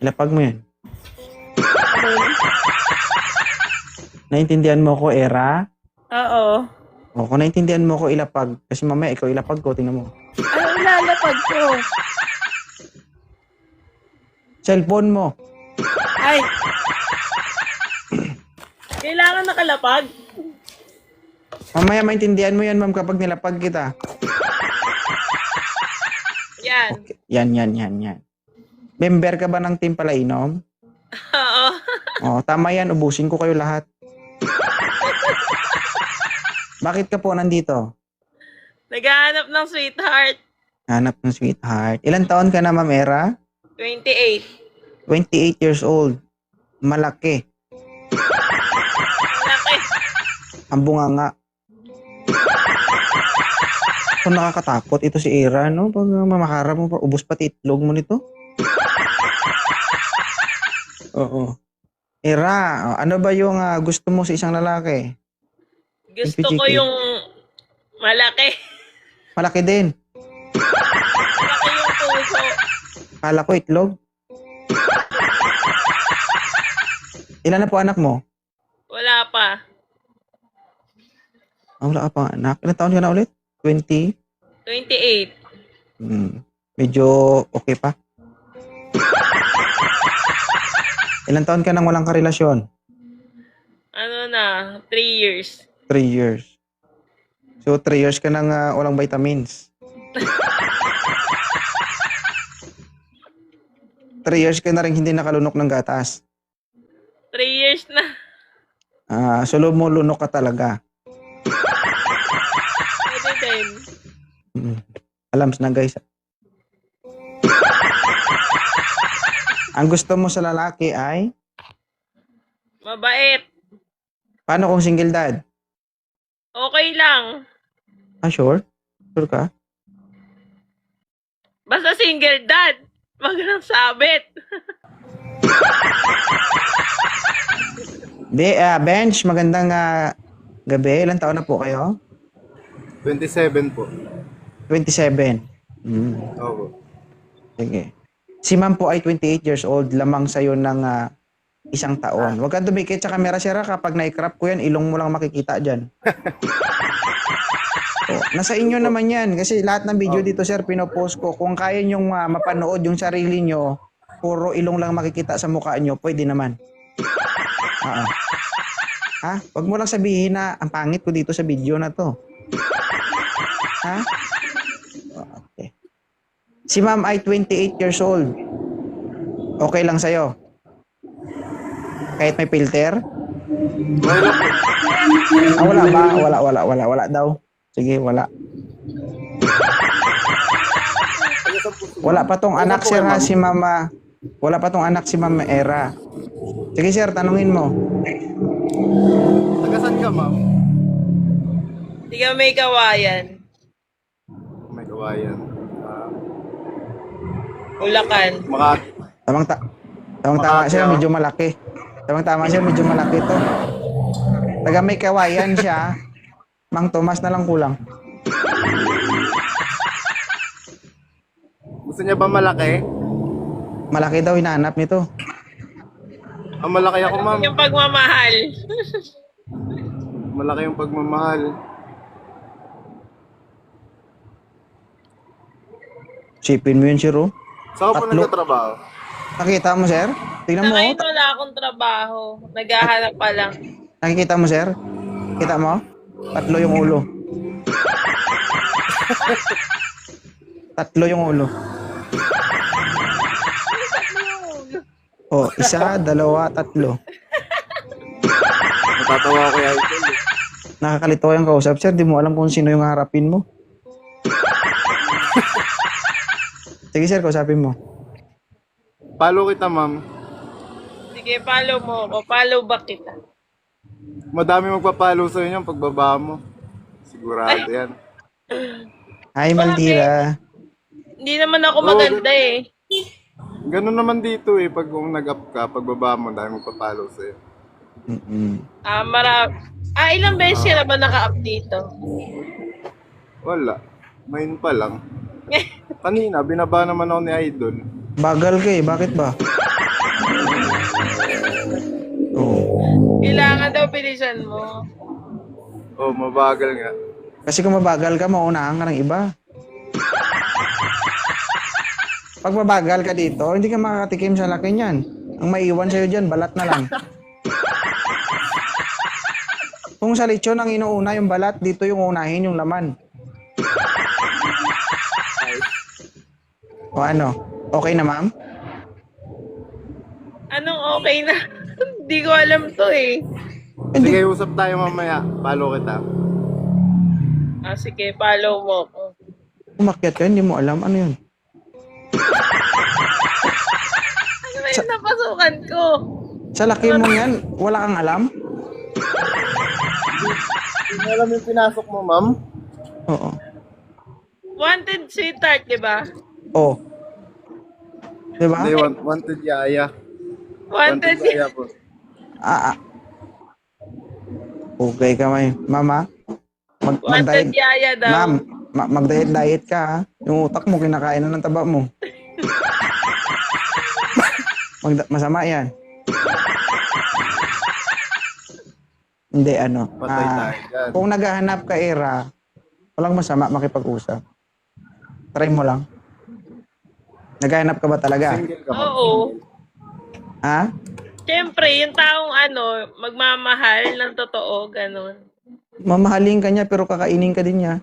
Ilapag mo yan. Ano yun? Naintindihan mo ko, Era? Oo. O, kung naintindihan mo ko, ilapag. Kasi mamaya, ikaw ilapag ko, tingnan mo. Ano ilalapag ko? Cellphone mo. Ay! Kailangan nakalapag? Mamaya, maintindihan mo yan, ma'am, kapag nilapag kita. Yan. Okay. Yan. Member ka ba ng Team Palainom? Oo. O, tama yan, ubusin ko kayo lahat. Bakit ka po nandito? Naghahanap ng sweetheart. Hanap ng sweetheart. Ilan taon ka na, Ma'am Era? 28. 28 years old. Malaki. Laki. Ang bunganga. Kung nakakatakot ito si Era, no? Pag mamakarap mo, ubos pati itlog mo nito. Oo. Era, ano ba yung gusto mo sa isang lalaki? Gusto ko Chiki. yung malaki. Malaki din. Malaki yung puso. Kala ko itlog. Ilan na po anak mo? Wala pa. Wala ka pang anak. Ilan taon ka na ulit? 20? 28. Medyo okay pa. Ilan taon ka nang walang karelasyon? Ano na? 3 years. 3 years. So, 3 years ka nang walang vitamins. 3 years ka na rin hindi nakalunok ng gatas. 3 years na. So, lumulunok ka talaga. Pwede din. Alams na guys. Ang gusto mo sa lalaki ay, Mabait. paano kung single dad? Okay lang. Sure? Sure ka? Basta single dad. Wag nang sabit. Bench, magandang gabi. Ilan taon na po kayo? 27 po. 27. Oo. Sige. Si ma'am po ay 28 years old, lamang sa'yo ng isang taon. Huwag kang dumikit sa camera, sir. Kapag na-crop ko yan, ilong mo lang makikita dyan. Nasa inyo naman yan. Kasi lahat ng video dito, sir, pinopost ko. Kung kaya nyong mapanood yung sarili nyo, puro ilong lang makikita sa mukha nyo, pwede naman. Oo. Ha? Huwag mo lang sabihin na ang pangit ko dito sa video na to. Ha? Okay. Si ma'am ay 28 years old. Okay lang sa'yo? Kahit may filter? Wala ba? Wala daw. Sige, wala. Wala pa tong anak, sir, ha, si mama. Wala pa tong anak si Mama Era. Sige, sir, tanungin mo. Taga-saan ka, ma'am? Hindi ka may kawayan. May kawayan. Ulakan. Tamang-tama siya, medyo malaki. Tamang-tama siya, medyo malaki to. Taga may kawayan siya. Mang Tomas na lang kulang. Gusto niya ba malaki? Malaki daw hinahanap nito. Malaki ako, ma'am. Yung pagmamahal. Malaki yung pagmamahal. Sipin mo yun, sir, oh. Saan ka po Tatlo. nagtatrabaho? Nakita mo, sir? Tingnan mo, Ngayon oh. wala akong trabaho. Naghahanap pa lang. Nakikita mo, sir? Kita mo? Tatlo yung ulo. Tatlo yung ulo. Oh, isa, dalawa, tatlo. Natatawa ako kay Idol. Nakakalito yung kausap, sir. Di mo alam kung sino yung harapin mo. Sige, sir, kausapin mo. Follow kita, ma'am. Sige, follow mo ako. Follow back kita. Madami magpa-follow sa'yo yung pagbaba mo. Sigurado yan. Hi, Maldira. Hindi naman ako maganda eh. Ganun naman dito eh. Pag kung nag-up ka, pagbaba mo, dami magpa-follow sa'yo. Ilang beses ka na ba naka-up dito? Wala. Ngayon pa lang. Kanina, binaba naman ako ni Idol. Bagal ka eh. Bakit ba? Oo. Kailangan daw bilisan mo. Oh, mabagal nga. Kasi kung mabagal ka, maunahan ka ng iba. Pag mabagal ka dito, hindi ka makakatikim sa laki niyan. Ang maiwan sa'yo dyan, balat na lang. Kung sa lechon ang inuuna yung balat, dito yung unahin yung laman. O ano? Okay na, ma'am? Anong okay na? Hindi ko alam to eh. Sige, usap tayo mamaya. Follow kita. Ah, sige, follow mo ko. Umakyat ka, hindi mo alam. Ano yun? Ano ba yung napasukan ko? Sa laki mo yan, wala kang alam? Hindi alam yung pinasok mo, ma'am? Oo. Wanted sweetheart, di ba? Oh. Diba? Hindi, wanted yaya. Wanted. yaya po. Ah. Okay ka, may. Mama? Wanted Mag-diet. yaya daw. Ma'am, mag-diet ka, ha? Yung utak mo, kinakain na ng taba mo. Masama yan. Hindi, ano. Patay tayo dyan. Kung naghahanap ka, Era, walang masama makipag-usap. Try mo lang. Naghahanap ka ba talaga? Single ka, ma'am. Oo. Ha? Siyempre, yung taong magmamahal ng totoo, ganun. Mamahalin ka niya, pero kakainin ka din niya.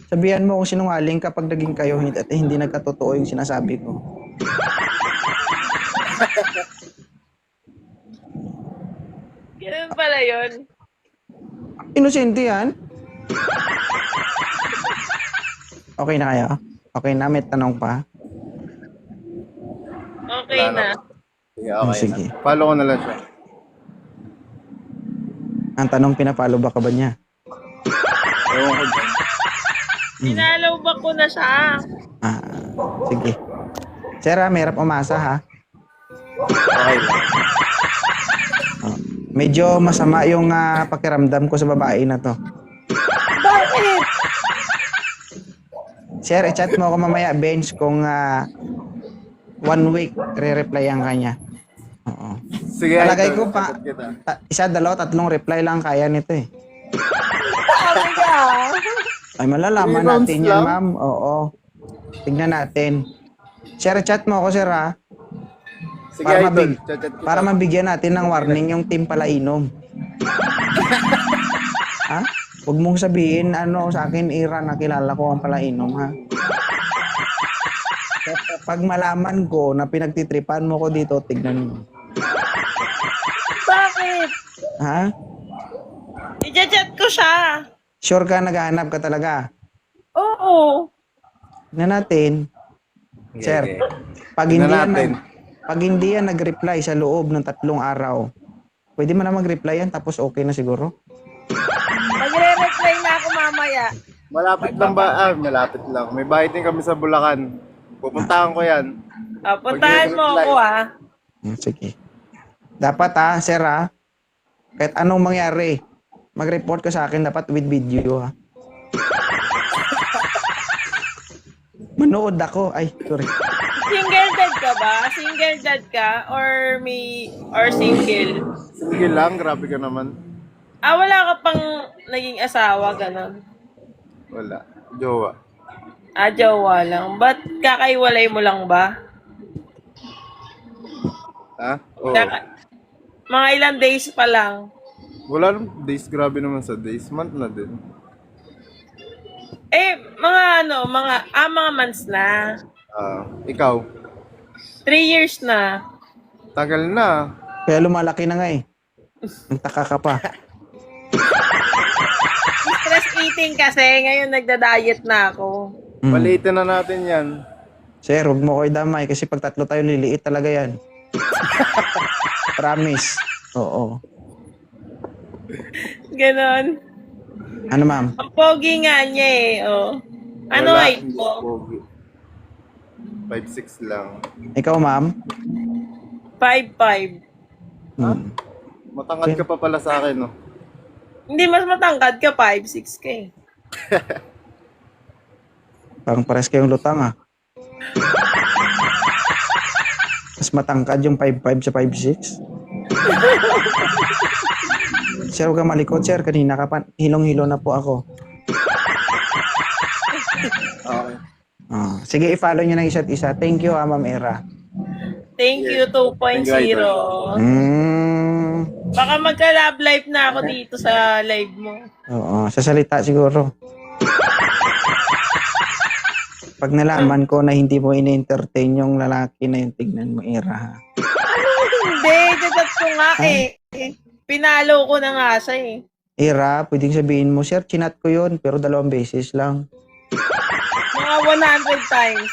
Sabihan mo kung sinungaling kapag naging kayo at hindi nagkatotoo yung sinasabi ko. Ganun pala yun. Inosente yan. Okay na kayo? Okay na, may tanong pa? Okay na. Sige, okay Sige. na. Follow ko na lang siya. Ang tanong, pinapalo ba ka ba niya? Ewan ko dyan. Sinalaw ba ko na siya? Ah, sige. Sir, mahirap umasa, ha? Okay lang. Oh. Medyo masama yung pakiramdam ko sa babae na to. Bakit? Sir, i-chat mo ako mamaya, Benz, kung 1 week re-replyan ka niya. Oo. Sige, Palagay idol, ko pa, sagot kita. isa, dalawa, tatlong reply lang kaya nito eh. Sabi ka. Ay, malalaman 3 rounds natin yan, lang? ma'am. Oo. Tignan natin. Sir, chat mo ako, sir, ha? Sige, Para, idol. Chat-chat kita. para mabigyan natin ng warning yung team palainom. Ha? Huwag mong sabihin, sa akin, Ira, nakilala ko ang palainom, ha? Pag malaman ko na pinagtitripan mo ko dito, tignan mo. Bakit? Ha? I-chat ko siya. Sure ka, naghahanap ka talaga? Oo. Tignan natin. Sige, Sir, sige. pag Tignan hindi, yan, natin. pag hindi yan nag-reply sa loob ng 3 araw, pwede mo na mag-reply yan, tapos okay na siguro? Magre-reply na ako mamaya. Malapit lang ba? Malapit lang. May bahay din kami sa Bulacan. Pupuntahan ko yan. Ah, puntahan mo ako Sige. Dapat sir kahit anong mangyari, mag-report ka sa akin dapat with video Manood ako. Ay, sorry. Single dad ka ba? Single dad ka? Or single? Single lang, grabe ka naman. Wala ka pang naging asawa, ganon. Wala. Jowa. Jowa lang. Ba't kakaiwalay mo lang ba? Ha? Oo. Mga ilang days pa lang. Wala lang days, grabe naman sa days. Month na din. Mga months na. Ikaw? 3 years na. Tagal na. Kaya lumalaki na nga eh. Nagtaka ka pa. Stress eating kasi. Ngayon nagda-diet na ako. Palitin na natin yan. Sir, huwag mo ko idamay kasi pag 3 tayo liliit talaga yan. Promise. Oo. Ganon. Ano ma'am? Ang pogi nga niya eh. Oh. Ano Wala, height hindi mo? pogi. 5'6" lang. Ikaw ma'am? 5'5". Matangkad ka pa pala sa akin, no? Hindi, mas matangkad ka, 5'6" ka eh. Parang pares kayong lutang Mas matangkad yung 5'5 sa 5'6. Sir, huwag ka malikot, sir. Kanina ka pa. Hilong-hilo na po ako. Okay. Sige, i-follow nyo ng isa't isa. Thank you, Ma'am Era. Thank you, 2.0. Baka magka-love life na ako dito sa live mo. Oo, sa salita siguro. Pag nalaman ko na hindi mo in-entertain yung lalaki na yung tignan mo, Era. Ha? Hindi, dadat ko nga eh. Pinalo ko na nga siya eh. Era, pwedeng sabihin mo, sir, chinat ko yun, pero 2 beses lang. Mga 100 times.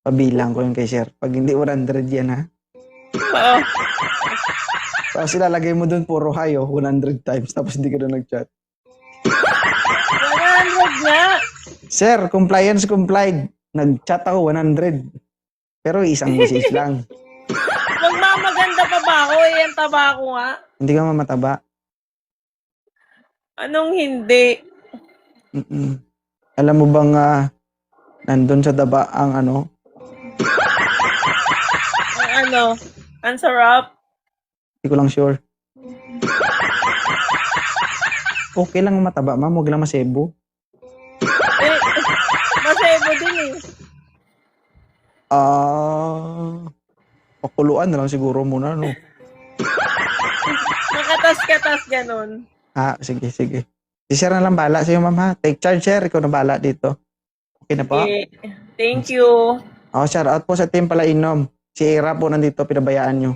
Pabilang ko yun kay sir. Pag hindi 100 yan, ha? Oo. Tapos ilalagay mo dun puro hayo, 100 times, tapos hindi ka na nag-chat. 100 nga. Sir, compliance complied. Nag-chat ako 100. Pero isang message lang. Magmamaganda pa ba ako eh? Ang taba ko nga. Hindi ka mamataba. Anong hindi? Mm-mm. Alam mo bang nandun sa daba ang ano? Ang ano? Ang sarap. Hindi ko lang sure. Okay lang mataba, ma'am. Huwag lang masebo. Eh, masebo din eh. Pakuluan na lang siguro muna, no? Makatas-katas ganun. Sige, sige. Si sir na lang bala sa'yo, ma'am, ha? Take charge, sir. Ikaw na bala dito. Okay na po? Okay. Thank you. Shout out po sa team pala inom. Si Era po nandito, pinabayaan nyo.